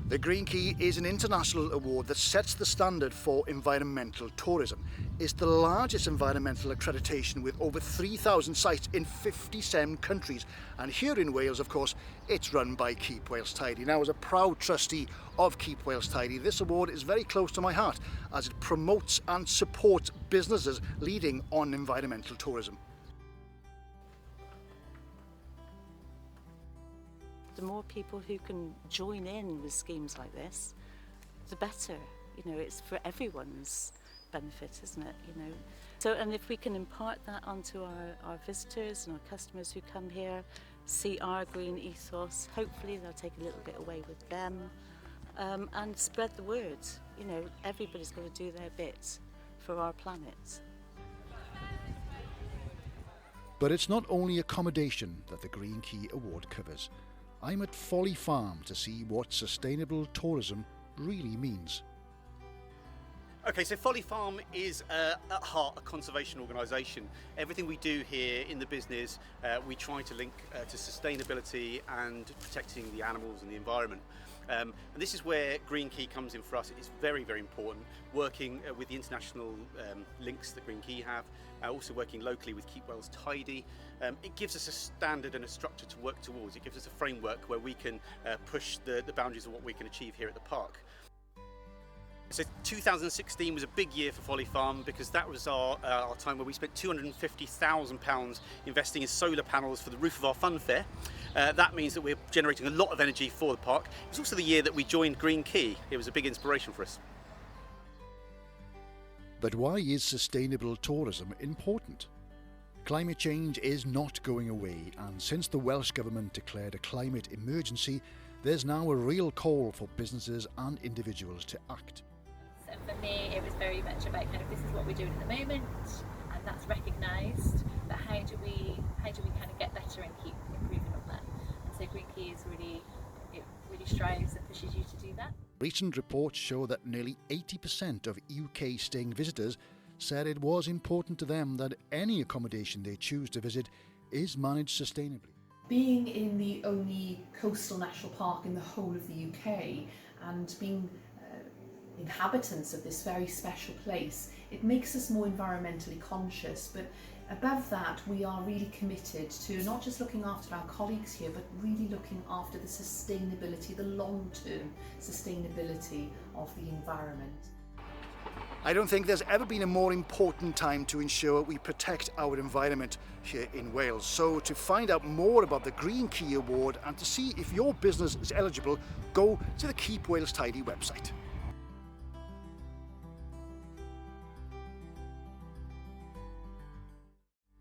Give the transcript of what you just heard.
The Green Key is an international award that sets the standard for environmental tourism. It's the largest environmental accreditation with over 3,000 sites in 57 countries. And here in Wales, of course, it's run by Keep Wales Tidy. Now, as a proud trustee of Keep Wales Tidy, this award is very close to my heart as it promotes and supports businesses leading on environmental tourism. The more people who can join in with schemes like this, the better. You know, it's for everyone's benefit, isn't it? You know, so and if we can impart that onto our visitors and our customers who come here, see our green ethos, hopefully they'll take a little bit away with them, and spread the word. You know, everybody's got to do their bit for our planet. But it's not only accommodation that the Green Key Award covers. I'm at Folly Farm to see what sustainable tourism really means. Okay, so Folly Farm is at heart a conservation organisation. Everything we do here in the business, we try to link to sustainability and protecting the animals and the environment. And this is where Green Key comes in for us. It's very, very important, working with the international links that Green Key have, also working locally with Keep Wales Tidy. It gives us a standard and a structure to work towards. It gives us a framework where we can push the boundaries of what we can achieve here at the park. So 2016 was a big year for Folly Farm because that was our time where we spent £250,000 investing in solar panels for the roof of our fun fair. That means that we're generating a lot of energy for the park. It was also the year that we joined Green Key. It was a big inspiration for us. But why is sustainable tourism important? Climate change is not going away, and since the Welsh Government declared a climate emergency, there's now a real call for businesses and individuals to act. So for me, it was very much about kind of this is what we're doing at the moment, and that's recognised. But how do we kind of get better and keep improving on that? And so Green Key is really strives and pushes you to do that. Recent reports show that nearly 80% of UK staying visitors said it was important to them that any accommodation they choose to visit is managed sustainably. Being in the only coastal national park in the whole of the UK and being inhabitants of this very special place, it makes us more environmentally conscious, but above that we are really committed to not just looking after our colleagues here, but really looking after the sustainability, the long-term sustainability of the environment. I don't think there's ever been a more important time to ensure we protect our environment here in Wales. So to find out more about the Green Key Award and to see if your business is eligible, go to the Keep Wales Tidy website.